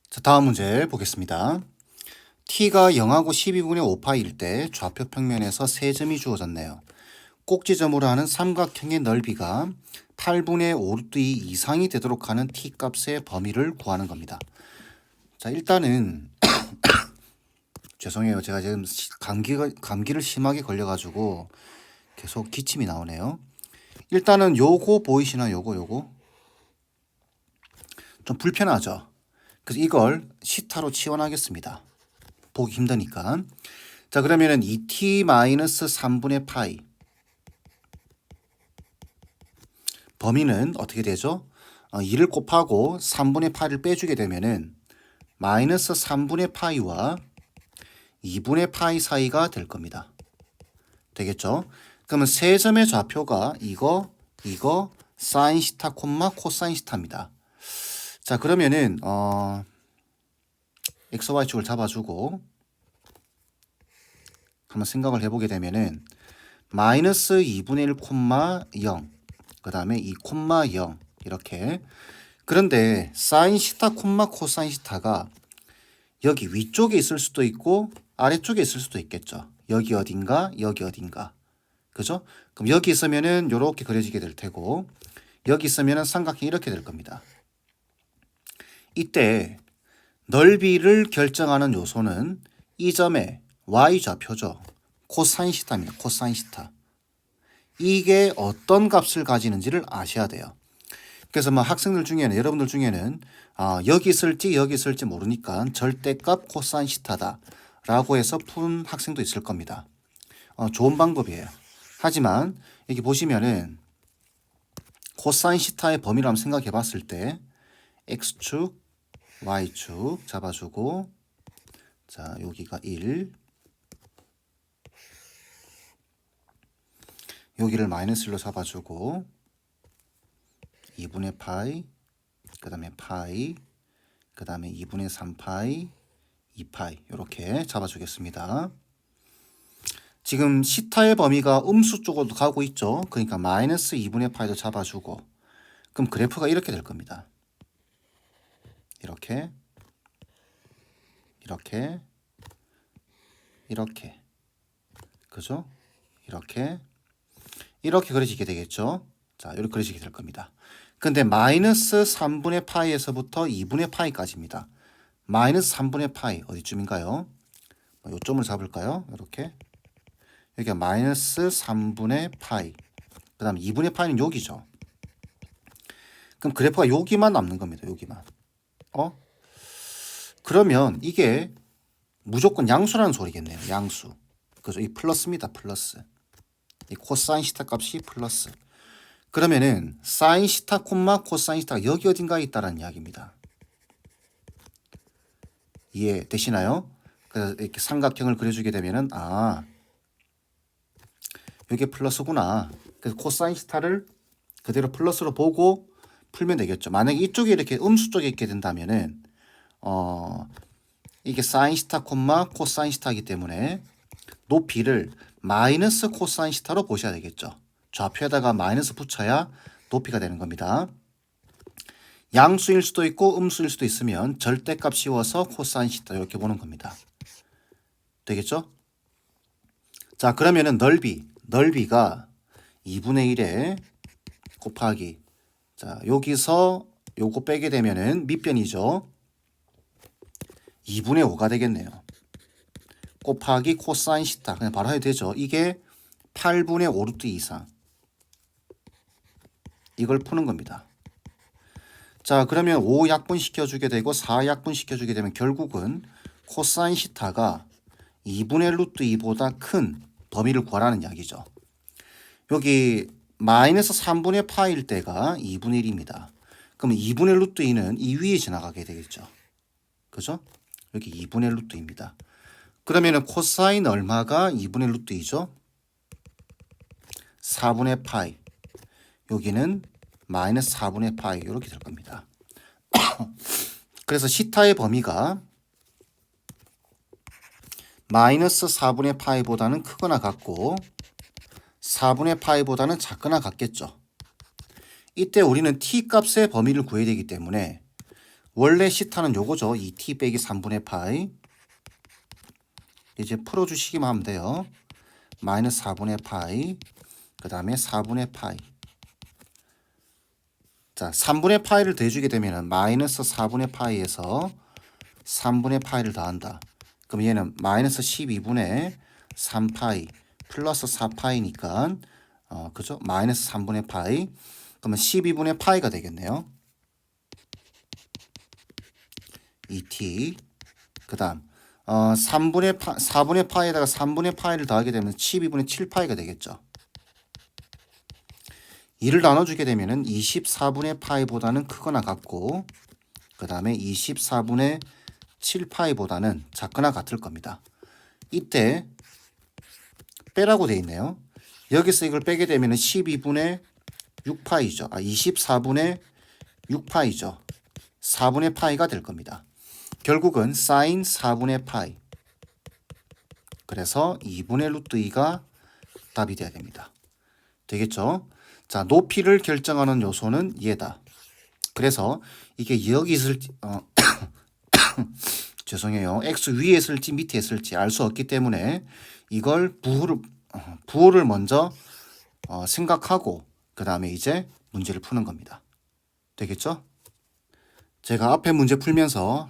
자, 다음 문제 보겠습니다. t가 0하고 12분의 5파일 때 좌표 평면에서 세 점이 주어졌네요. 꼭지점으로 하는 삼각형의 넓이가 8분의 5루트 2 이상이 되도록 하는 t 값의 범위를 구하는 겁니다. 자, 일단은 죄송해요. 제가 지금 감기를 심하게 걸려가지고 계속 기침이 나오네요. 일단은 요거 보이시나요? 요거 좀 불편하죠. 그래서 이걸 시타로 치환하겠습니다. 보기 힘드니까. 자, 그러면은 2t-3분의 파이 범위는 어떻게 되죠? 2를 곱하고 3분의 파이를 빼주게 되면은 마이너스 3분의 파이와 2분의 파이 사이가 될 겁니다. 되겠죠? 그러면 세 점의 좌표가 이거 사인 시타 콤마 코사인 시타입니다. 자, 그러면은 x, y축을 잡아주고 한번 생각을 해보게 되면은 마이너스 2분의 1 콤마 0, 그 다음에 2 콤마 0 이렇게. 그런데 사인 시타 콤마 코사인 시타가 여기 위쪽에 있을 수도 있고 아래쪽에 있을 수도 있겠죠. 여기 어딘가 여기 어딘가. 그죠? 그럼 여기 있으면은 이렇게 그려지게 될 테고 여기 있으면은 삼각형이 이렇게 될 겁니다. 이때 넓이를 결정하는 요소는 이 점의 y좌표죠. 코사인 시타입니다. 코사인 시타. 이게 어떤 값을 가지는지를 아셔야 돼요. 그래서 뭐 학생들 중에는 여러분들 중에는 여기 있을지 여기 있을지 모르니까 절대값 코사인 시타다 라고 해서 푼 학생도 있을 겁니다. 좋은 방법이에요. 하지만 여기 보시면은 코사인 시타의 범위를 한번 생각해 봤을 때 x축, y축 잡아주고 자, 여기가 1, 여기를 마이너스 1로 잡아주고 2분의 파이, 그 다음에 파이, 그 다음에 2분의 3파이, 2파이 이렇게 잡아주겠습니다. 지금 시타의 범위가 음수 쪽으로 가고 있죠. 그러니까 마이너스 2분의 파이도 잡아주고 그럼 그래프가 이렇게 될 겁니다. 이렇게 이렇게 이렇게 그죠? 이렇게 그려지게 되겠죠. 자, 이렇게 그려지게 될 겁니다. 근데 마이너스 3분의 파이에서부터 2분의 파이까지입니다. 마이너스 3분의 파이 어디쯤인가요? 요점을 잡을까요? 이렇게 여기가 마이너스 3분의 파이 그 다음 2분의 파이는 여기죠. 그럼 그래프가 여기만 남는 겁니다. 여기만. 그러면 이게 무조건 양수라는 소리겠네요. 양수. 그죠? 이 플러스입니다. 플러스. 이 코사인 시타 값이 플러스. 그러면은 사인 시타 콤마 코사인 시타가 여기 어딘가에 있다는 이야기입니다. 이해되시나요? 그래서 이렇게 삼각형을 그려주게 되면은 이게 플러스구나. 그래서 코사인 시타를 그대로 플러스로 보고 풀면 되겠죠. 만약에 이쪽에 이렇게 음수 쪽에 있게 된다면은 이게 사인 시타 콤마 코사인 시타이기 때문에 높이를 마이너스 코사인 시타로 보셔야 되겠죠. 좌표에다가 마이너스 붙여야 높이가 되는 겁니다. 양수일 수도 있고 음수일 수도 있으면 절대값 씌워서 코사인 시타 이렇게 보는 겁니다. 되겠죠? 자, 그러면은 넓이가 2분의 1에 곱하기 자, 여기서 요거 빼게 되면은 밑변이죠. 2분의 5가 되겠네요. 곱하기 코사인 시타 그냥 바로 해도 되죠. 이게 8분의 5루트 이상 이걸 푸는 겁니다. 자, 그러면 5 약분시켜주게 되고 4 약분시켜주게 되면 결국은 코사인 시타가 2분의 루트 2보다 큰 범위를 구하라는 이야기죠. 여기 마이너스 3분의 파일 때가 2분의 1입니다. 그러면 2분의 루트 2는 이 위에 지나가게 되겠죠. 그죠? 여기 2분의 루트 2입니다. 그러면은 코사인 얼마가 2분의 루트 2죠? 4분의 파이. 여기는 마이너스 4분의 파이 이렇게 될 겁니다. 그래서 시타의 범위가 마이너스 4분의 파이보다는 크거나 같고 4분의 파이보다는 작거나 같겠죠. 이때 우리는 t 값의 범위를 구해야 되기 때문에 원래 시타는 요거죠. 2t 빼기 3분의 파이. 이제 풀어주시기만 하면 돼요. 마이너스 4분의 파이. 그 다음에 4분의 파이. 자, 3분의 파이를 더해주게 되면 마이너스 4분의 파이에서 3분의 파이를 더한다. 그럼 얘는 마이너스 12분의 3파이 플러스 4파이니까 그죠? 마이너스 3분의 파이. 그러면 12분의 파이가 되겠네요. 2t. 그 다음 4분의 파이에다가 3분의 파이를 더하게 되면 12분의 7파이가 되겠죠. 이를 나눠주게 되면 24분의 파이보다는 크거나 같고 그 다음에 24분의 7파이보다는 작거나 같을 겁니다. 이때 빼라고 돼 있네요. 여기서 이걸 빼게 되면 12분의 6파이죠. 24분의 6파이죠. 4분의 파이가 될 겁니다. 결국은 사인 4분의 파이. 그래서 2분의 루트 2가 답이 돼야 됩니다. 되겠죠? 자, 높이를 결정하는 요소는 얘다. 그래서 이게 여기 있을지 죄송해요. x 위에 있을지 밑에 있을지 알 수 없기 때문에 이걸 부호를 먼저 생각하고 그 다음에 이제 문제를 푸는 겁니다. 되겠죠? 제가 앞에 문제 풀면서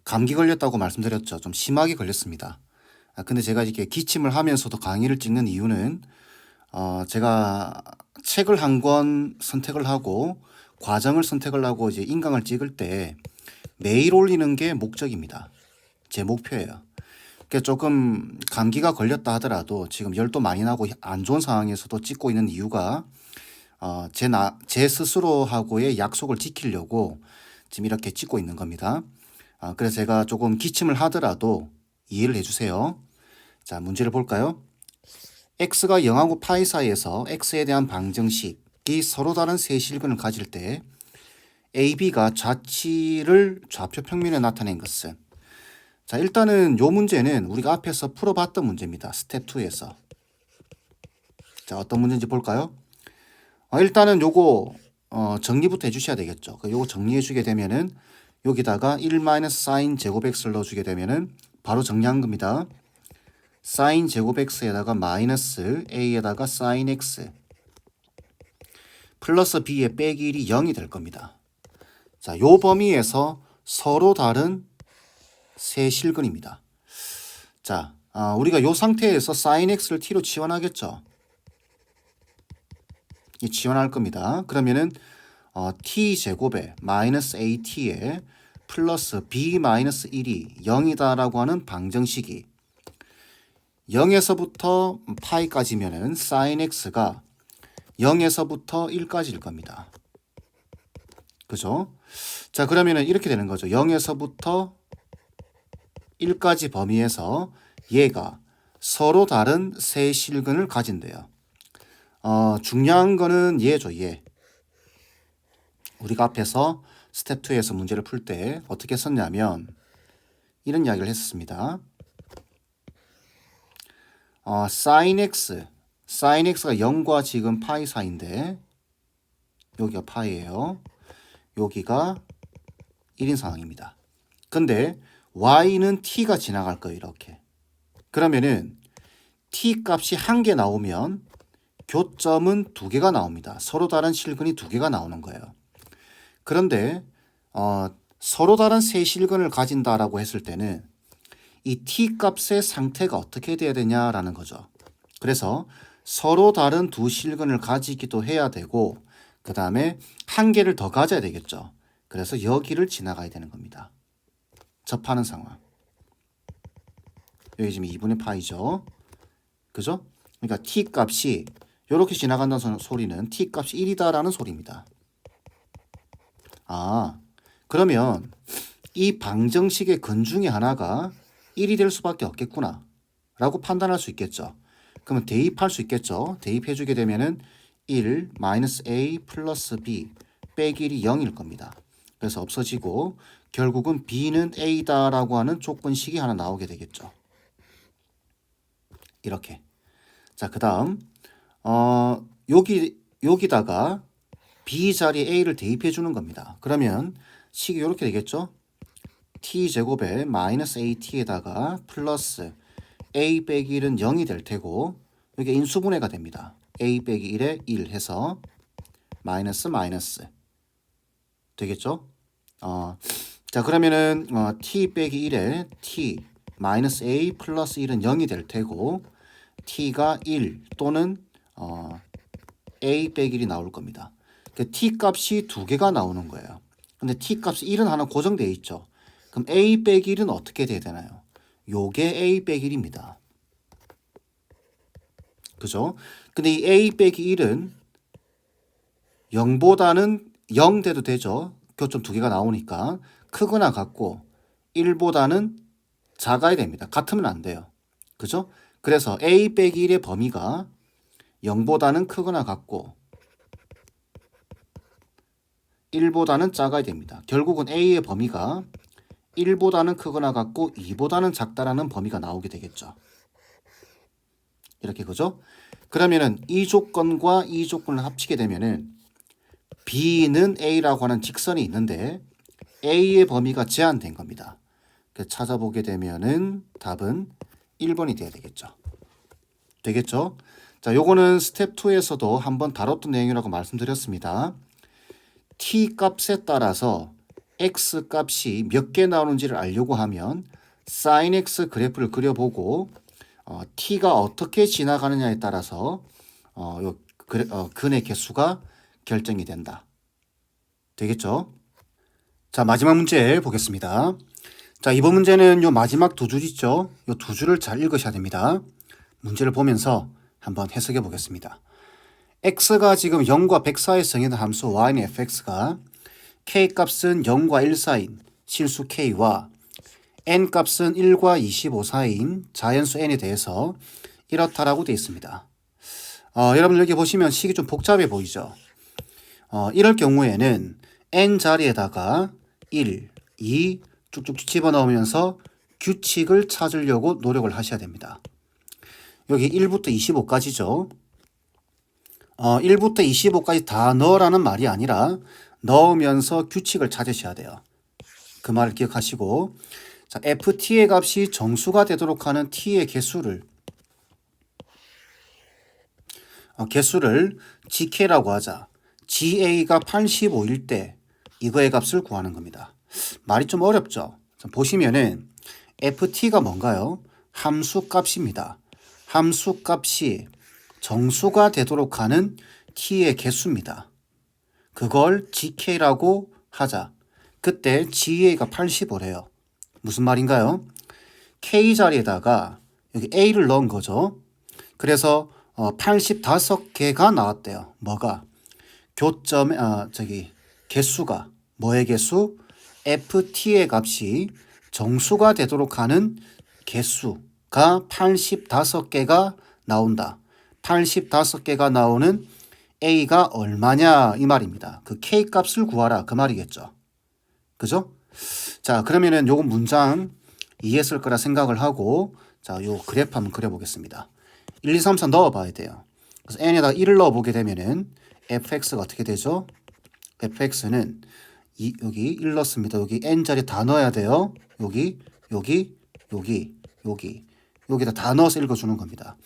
감기 걸렸다고 말씀드렸죠. 좀 심하게 걸렸습니다. 근데 제가 이렇게 기침을 하면서도 강의를 찍는 이유는 제가 책을 한 권 선택을 하고 과정을 선택을 하고 이제 인강을 찍을 때 매일 올리는 게 목적입니다. 제 목표예요. 그러니까 조금 감기가 걸렸다 하더라도 지금 열도 많이 나고 안 좋은 상황에서도 찍고 있는 이유가 제 스스로하고의 약속을 지키려고 지금 이렇게 찍고 있는 겁니다. 그래서 제가 조금 기침을 하더라도 이해를 해주세요. 자, 문제를 볼까요? x가 0하고 파이 사이에서 x에 대한 방정식이 서로 다른 세 실근을 가질 때 AB가 좌치를 좌표 평면에 나타낸 것은 자, 일단은 요 문제는 우리가 앞에서 풀어봤던 문제입니다. 스텝 2에서. 자, 어떤 문제인지 볼까요? 일단은 요거 정리부터 해주셔야 되겠죠. 요거 정리해 주게 되면은 여기다가 1 사인 제곱 x를 넣어주게 되면은 바로 정리한 겁니다. 사인 제곱 x에다가 마이너스 a에다가 사인 x 플러스 b의 빼기 1이 0이 될 겁니다. 자, 요 범위에서 서로 다른 세 실근입니다. 자, 우리가 요 상태에서 사인 x를 t로 치환하겠죠. 이 치환할 겁니다. 그러면은 t 제곱에 마이너스 at에 플러스 b 마이너스 1이 0이다라고 하는 방정식이 0에서부터 파이까지면은 사인 x가 0에서부터 1까지일 겁니다. 그죠? 자, 그러면은 이렇게 되는 거죠. 0에서부터 1까지 범위에서 얘가 서로 다른 세 실근을 가진대요. 중요한 거는 얘죠, 얘. 우리가 앞에서 스텝 2에서 문제를 풀 때 어떻게 썼냐면 이런 이야기를 했습니다. 사인 x가 0과 지금 파이 사이인데 여기가 파이예요. 여기가 1인 상황입니다. 근데 y는 t가 지나갈 거예요. 이렇게. 그러면은 t 값이 1개 나오면 교점은 2개가 나옵니다. 서로 다른 실근이 2개가 나오는 거예요. 그런데 서로 다른 세 실근을 가진다라고 했을 때는 이 t 값의 상태가 어떻게 돼야 되냐라는 거죠. 그래서 서로 다른 두 실근을 가지기도 해야 되고 그 다음에 1개를 더 가져야 되겠죠. 그래서 여기를 지나가야 되는 겁니다. 접하는 상황. 여기 지금 2분의 파이죠. 그죠? 그러니까 t 값이 이렇게 지나간다는 소리는 t 값이 1이다라는 소리입니다. 그러면 이 방정식의 근 중에 하나가 1이 될 수밖에 없겠구나 라고 판단할 수 있겠죠. 그러면 대입할 수 있겠죠. 대입해주게 되면은 1 마이너스 a 플러스 b 빼기 1이 0일 겁니다. 그래서 없어지고 결국은 b는 a다라고 하는 조건식이 하나 나오게 되겠죠. 이렇게. 자, 그 다음 여기다가 b 자리에 a를 대입해 주는 겁니다. 그러면 식이 이렇게 되겠죠? t제곱에 마이너스 at에다가 플러스 a 빼기 1은 0이 될 테고 여기 인수분해가 됩니다. a 빼기 1에 1 해서 마이너스 마이너스 되겠죠? 자 그러면은 t 빼기 1에 t 마이너스 a 플러스 1은 0이 될 테고 t가 1 또는 a 빼기 1이 나올 겁니다. 그 t 값이 두 개가 나오는 거예요. 근데 t 값이 1은 하나 고정되어 있죠. 그럼 a 빼기 1은 어떻게 돼야 되나요? 요게 a 빼기 1입니다. 그죠? 근데 이 a 빼기 1은 0보다는 0 돼도 되죠. 교점 두 개가 나오니까 크거나 같고 1보다는 작아야 됩니다. 같으면 안 돼요. 그죠? 그래서 a 빼기 1의 범위가 0보다는 크거나 같고 1보다는 작아야 됩니다. 결국은 a의 범위가 1보다는 크거나 같고 2보다는 작다라는 범위가 나오게 되겠죠. 이렇게 그죠? 그러면은 이 조건과 이 조건을 합치게 되면은 B는 A라고 하는 직선이 있는데 A의 범위가 제한된 겁니다. 찾아보게 되면은 답은 1번이 돼야 되겠죠. 되겠죠? 자, 요거는 스텝 2에서도 한번 다뤘던 내용이라고 말씀드렸습니다. T 값에 따라서 X 값이 몇 개 나오는지를 알려고 하면 sin X 그래프를 그려보고 T가 어떻게 지나가느냐에 따라서 근의 개수가 결정이 된다. 되겠죠? 자, 마지막 문제 보겠습니다. 자, 이번 문제는 요 마지막 두 줄 있죠? 요 두 줄을 잘 읽으셔야 됩니다. 문제를 보면서 한번 해석해 보겠습니다. x가 지금 0과 100 사이에 정해진 함수 y는 fx가 k 값은 0과 1 사이인 실수 k와 n 값은 1과 25 사이인 자연수 n에 대해서 이렇다라고 되어 있습니다. 여러분 여기 보시면 식이 좀 복잡해 보이죠? 이럴 경우에는 n 자리에다가 1, 2 쭉쭉 집어넣으면서 규칙을 찾으려고 노력을 하셔야 됩니다. 여기 1부터 25까지죠. 1부터 25까지 다 넣으라는 말이 아니라 넣으면서 규칙을 찾으셔야 돼요. 그 말을 기억하시고 자, ft의 값이 정수가 되도록 하는 t의 개수를 gk라고 하자. ga가 85일 때 이거의 값을 구하는 겁니다. 말이 좀 어렵죠? 보시면은 ft가 뭔가요? 함수 값입니다. 함수 값이 정수가 되도록 하는 t의 개수입니다. 그걸 gk라고 하자. 그때 ga가 85래요. 무슨 말인가요? k 자리에다가 여기 a를 넣은 거죠. 그래서 85개가 나왔대요. 뭐가? 개수가 뭐의 개수? ft의 값이 정수가 되도록 하는 개수가 85개가 나온다. 85개가 나오는 a가 얼마냐 이 말입니다. 그 k 값을 구하라 그 말이겠죠. 그죠? 자, 그러면은 요거 문장 이해했을 거라 생각을 하고 자, 요 그래프 한번 그려보겠습니다. 1, 2, 3, 4 넣어봐야 돼요. 그래서 n에다가 1을 넣어보게 되면은 fx가 어떻게 되죠? fx는 여기 1 넣습니다. 여기 n 자리 다 넣어야 돼요. 여기다 다 넣어서 읽어주는 겁니다.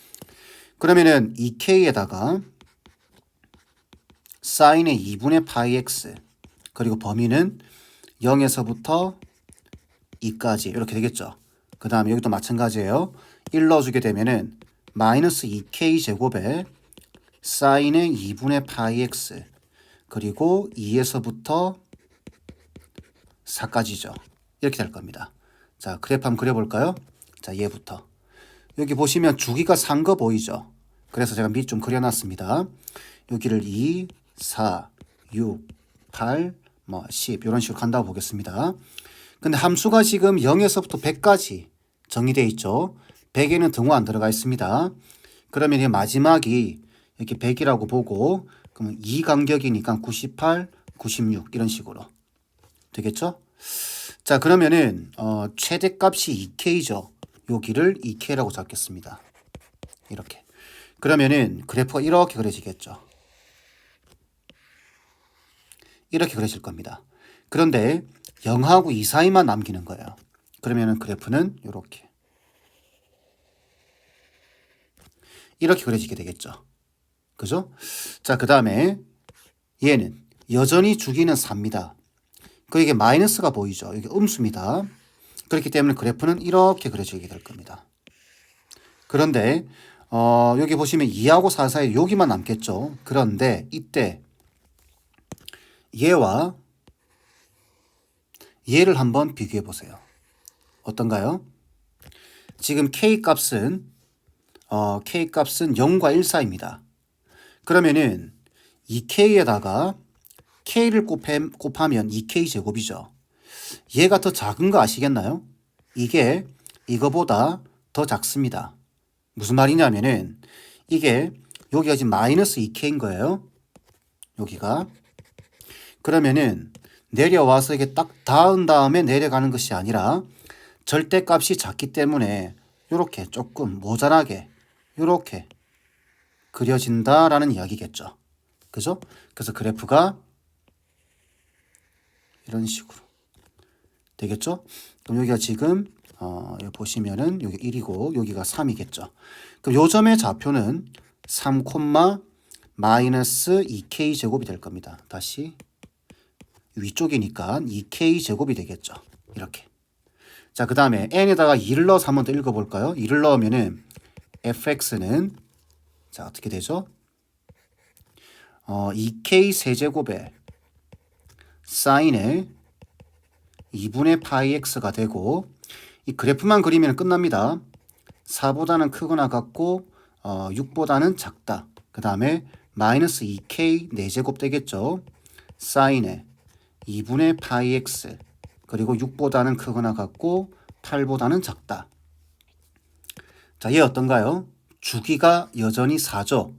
그러면은 2k에다가 sin의 2분의 파이 x 그리고 범위는 0에서부터 2까지 이렇게 되겠죠. 그 다음에 여기도 마찬가지예요. 1 넣어주게 되면은 마이너스 2k 제곱에 sin의 2분의 파이 x 그리고 2에서부터 4까지죠. 이렇게 될 겁니다. 자, 그래프 한번 그려볼까요? 자, 얘부터. 여기 보시면 주기가 산 거 보이죠? 그래서 제가 밑 좀 그려놨습니다. 여기를 2, 4, 6, 8, 10 이런 식으로 간다고 보겠습니다. 근데 함수가 지금 0에서부터 100까지 정의되어 있죠. 100에는 등호 안 들어가 있습니다. 그러면 이 마지막이 이렇게 100이라고 보고 그러면 2 간격이니까 98, 96 이런 식으로 되겠죠? 자, 그러면은 최대값이 2k죠. 여기를 2k라고 잡겠습니다. 이렇게. 그러면은 그래프가 이렇게 그려지겠죠. 이렇게 그려질 겁니다. 그런데 0하고 2 사이만 남기는 거예요. 그러면은 그래프는 이렇게 그려지게 되겠죠. 그죠? 자, 그 다음에 얘는 여전히 주기는 4입니다. 이게 마이너스가 보이죠? 이게 음수입니다. 그렇기 때문에 그래프는 이렇게 그려지게 될 겁니다. 그런데 여기 보시면 2하고 4 사이에 여기만 남겠죠. 그런데 이때 얘와 얘를 한번 비교해 보세요. 어떤가요? 지금 K값은 0과 1 사이입니다. 그러면은 2K에다가 K를 곱하면 2K 제곱이죠. 얘가 더 작은 거 아시겠나요? 이게 이거보다 더 작습니다. 무슨 말이냐면은 이게 여기가 지금 마이너스 2K인 거예요. 여기가. 그러면은 내려와서 이게 딱 닿은 다음에 내려가는 것이 아니라 절대값이 작기 때문에 이렇게 조금 모자라게 이렇게 그려진다라는 이야기겠죠. 그죠? 그래서 그래프가 이런 식으로 되겠죠? 그럼 여기가 지금 여기 보시면은 여기 1이고 여기가 3이겠죠. 그럼 요 점의 좌표는 3, 마이너스 2k 제곱이 될 겁니다. 다시 위쪽이니까 2k 제곱이 되겠죠. 이렇게. 자, 그 다음에 n에다가 2를 넣어서 한 번 더 읽어볼까요? 2를 넣으면은 fx는 자, 어떻게 되죠? 2k 세제곱에 사인의 2분의 파이 x가 되고 이 그래프만 그리면 끝납니다. 4보다는 크거나 같고 6보다는 작다. 그 다음에 마이너스 2k 4제곱 되겠죠. 사인의 2분의 파이 x 그리고 6보다는 크거나 같고 8보다는 작다. 자, 얘 어떤가요? 주기가 여전히 4죠.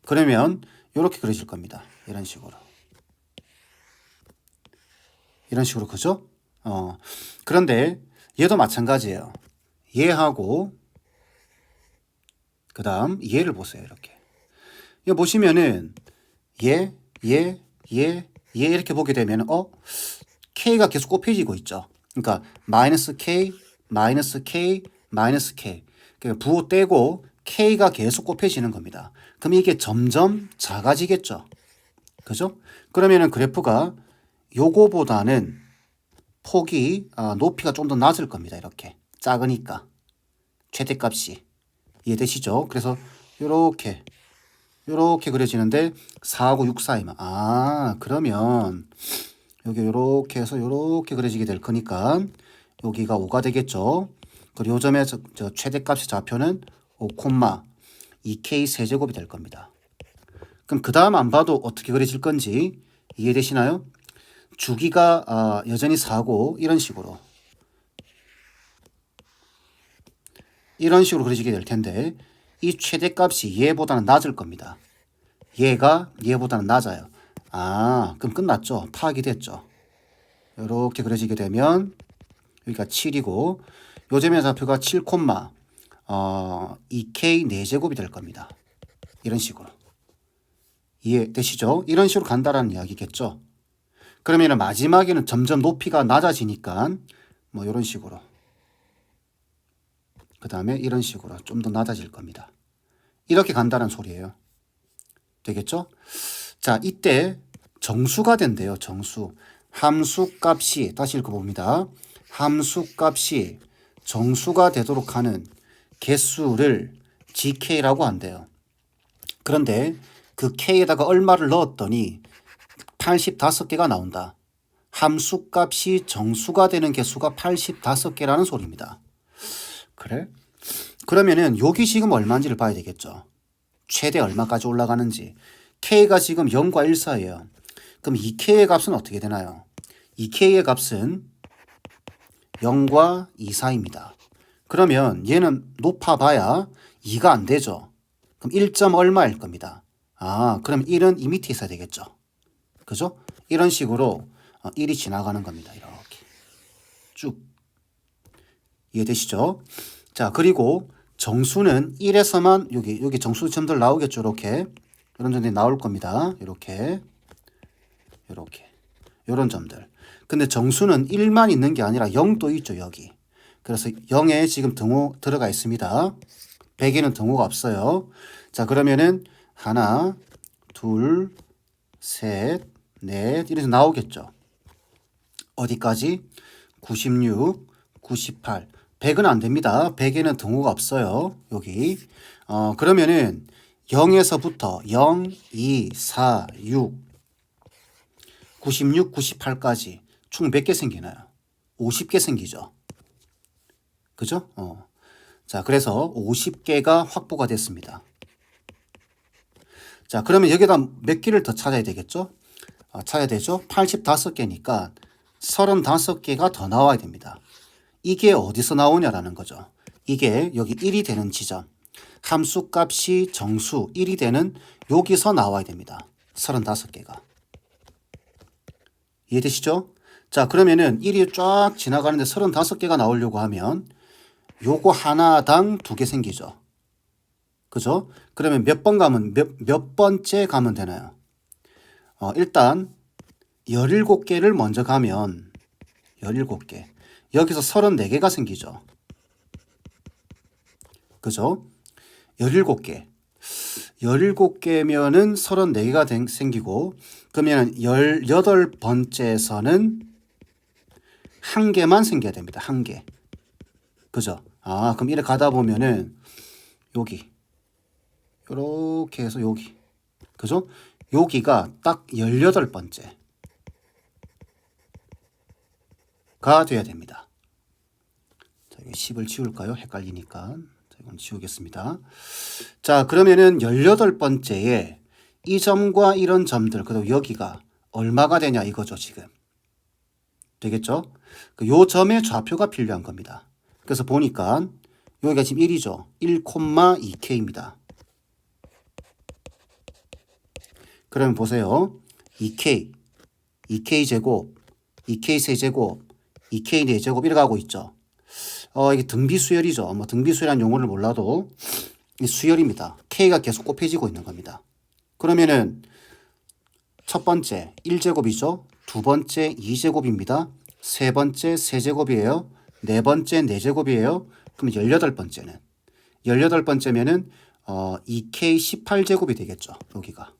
그러면 이렇게 그려질 겁니다. 이런 식으로. 이런 식으로 그죠? 그런데 얘도 마찬가지예요. 얘하고 그 다음 얘를 보세요. 이렇게. 이거 보시면은 얘 이렇게 보게 되면 K가 계속 곱해지고 있죠. 그러니까 마이너스 K, 마이너스 K, 마이너스 K. 그러니까 부호 떼고 K가 계속 곱해지는 겁니다. 그럼 이게 점점 작아지겠죠. 그죠? 그러면은 그래프가 요거보다는 폭이 높이가 좀 더 낮을 겁니다. 이렇게 작으니까 최대값이 이해되시죠? 그래서 요렇게 그려지는데 4하고 6 사이만 그러면 여기 요렇게 해서 요렇게 그려지게 될 거니까 여기가 5가 되겠죠. 그리고 요 점의 저 최대값의 좌표는 5, 2k 세제곱이 될 겁니다. 그럼 그 다음 안 봐도 어떻게 그려질 건지 이해되시나요? 주기가 여전히 4고 이런 식으로 그려지게 될 텐데 이 최대값이 얘보다는 낮을 겁니다. 얘가 얘보다는 낮아요. 그럼 끝났죠. 파악이 됐죠. 이렇게 그려지게 되면 여기가 7이고 요 점의 좌표가 7, 2k 4제곱이 될 겁니다. 이런 식으로. 이해되시죠? 이런 식으로 간다라는 이야기겠죠. 그러면 마지막에는 점점 높이가 낮아지니까 뭐 이런 식으로 그 다음에 이런 식으로 좀 더 낮아질 겁니다. 이렇게 간다는 소리예요. 되겠죠? 자, 이때 정수가 된대요. 정수. 함수값이 다시 읽어봅니다. 함수값이 정수가 되도록 하는 개수를 gk라고 한대요. 그런데 그 k에다가 얼마를 넣었더니 85개가 나온다. 함수값이 정수가 되는 개수가 85개라는 소리입니다. 그래? 그러면은 여기 지금 얼마인지를 봐야 되겠죠. 최대 얼마까지 올라가는지. K가 지금 0과 1 사이에요. 그럼 2K의 값은 어떻게 되나요? 2K의 값은 0과 2 사이입니다. 그러면 얘는 높아봐야 2가 안 되죠. 그럼 1. 얼마일 겁니다. 그럼 1은 이 밑에 있어야 되겠죠. 그죠? 이런 식으로 1이 지나가는 겁니다. 이렇게 쭉 이해되시죠? 자, 그리고 정수는 1에서만 여기 정수점들 나오겠죠. 이렇게 이런 점들이 나올 겁니다. 이런 점들. 근데 정수는 1만 있는 게 아니라 0도 있죠, 여기. 그래서 0에 지금 등호 들어가 있습니다. 100에는 등호가 없어요. 자, 그러면은 하나, 둘, 셋, 넷 이래서 나오겠죠. 어디까지? 96, 98. 100은 안 됩니다. 100에는 등호가 없어요. 여기. 그러면은 0에서부터 0, 2, 4, 6, 96, 98까지 총 몇 개 생기나요? 50개 생기죠. 그죠? 자, 그래서 50개가 확보가 됐습니다. 자, 그러면 여기다 몇 개를 더 찾아야 되겠죠? 찾아야 되죠? 85개니까 35개가 더 나와야 됩니다. 이게 어디서 나오냐라는 거죠. 이게 여기 1이 되는 지점. 함수값이 정수 1이 되는 여기서 나와야 됩니다. 35개가. 이해되시죠? 자, 그러면은 1이 쫙 지나가는데 35개가 나오려고 하면 요거 하나당 2개 생기죠. 그죠? 그러면 몇 번 가면 몇 번째 가면 되나요? 일단 17개를 먼저 가면 17개. 여기서 34개가 생기죠. 그죠? 17개. 17개면은 34개가 생기고, 그러면 18번째에서는 한 개만 생겨야 됩니다. 한 개. 그죠? 그럼 이렇게 가다 보면은 여기. 요렇게 해서 여기. 그죠? 여기가 딱 18번째. 가 돼야 됩니다. 자, 여기 10을 지울까요? 헷갈리니까. 자, 이건 지우겠습니다. 자, 그러면은 18번째에 이 점과 이런 점들, 그리고 여기가 얼마가 되냐 이거죠, 지금. 되겠죠? 요 점의 좌표가 필요한 겁니다. 그래서 보니까 여기가 지금 1이죠. 1,2k입니다. 그러면 보세요. 2k, 2k 제곱, 2k 세제곱, 2k 4제곱 이렇게 가고 있죠. 이게 등비수열이죠. 뭐 등비수열이라는 용어를 몰라도 수열입니다. k가 계속 곱해지고 있는 겁니다. 그러면은 첫 번째 1제곱이죠. 두 번째 2제곱입니다. 세 번째 세제곱이에요. 네 번째 4제곱이에요. 그럼 18번째는 18번째면은 2k 18제곱이 되겠죠. 여기가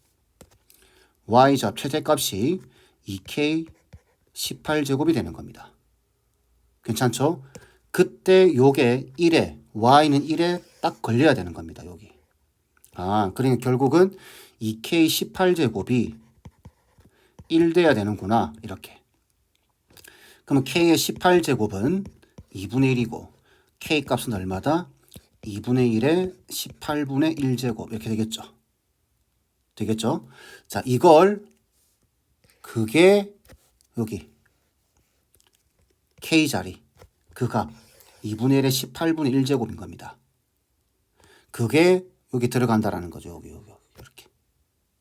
y좌 최대값이 2k 18제곱이 되는 겁니다. 괜찮죠? 그때 요게 1에 y는 1에 딱 걸려야 되는 겁니다. 여기. 그러니까 결국은 2k 18제곱이 1 돼야 되는구나. 이렇게. 그러면 k의 18제곱은 2분의 1이고 k 값은 얼마다? 2분의 1에 18분의 1제곱 이렇게 되겠죠. 되겠죠? 자, 이걸 그게 여기 k자리 그 값 2분의 1에 18분의 1제곱인 겁니다. 그게 여기 들어간다라는 거죠. 여기 이렇게.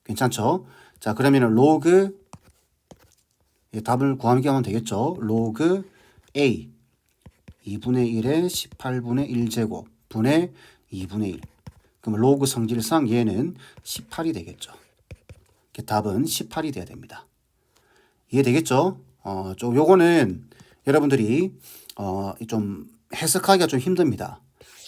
괜찮죠? 자, 그러면은 로그 답을 구하게 하면 되겠죠. 로그 a 2분의 1에 18분의 1제곱 분의 2분의 1. 그럼 로그 성질상 얘는 18이 되겠죠. 답은 18이 돼야 됩니다. 이해되겠죠? 좀 요거는 여러분들이 좀 해석하기가 좀 힘듭니다.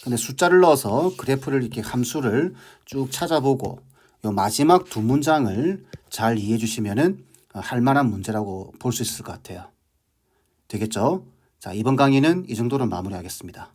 근데 숫자를 넣어서 그래프를 이렇게 함수를 쭉 찾아보고 요 마지막 두 문장을 잘 이해해 주시면은 할 만한 문제라고 볼 수 있을 것 같아요. 되겠죠? 자, 이번 강의는 이 정도로 마무리하겠습니다.